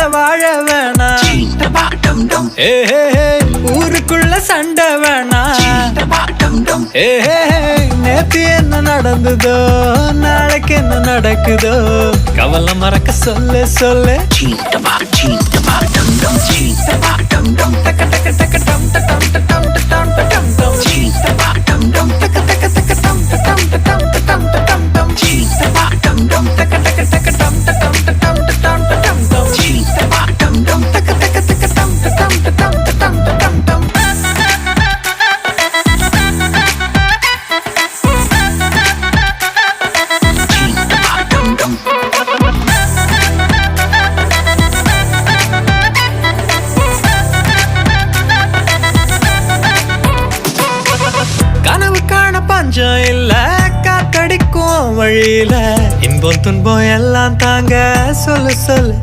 வாழ வேணா ஊருக்குள்ள சண்டை வேணா நேத்து என்ன நடந்ததோ நாளைக்கு என்ன நடக்குதோ கவலை மறக்க சொல்ல சொல்ல பஞ்சம் இல்ல காத்தடிக்கும் வழியில இன்பம் துன்பம் எல்லாம் தாங்க சொல்லு சொல்லு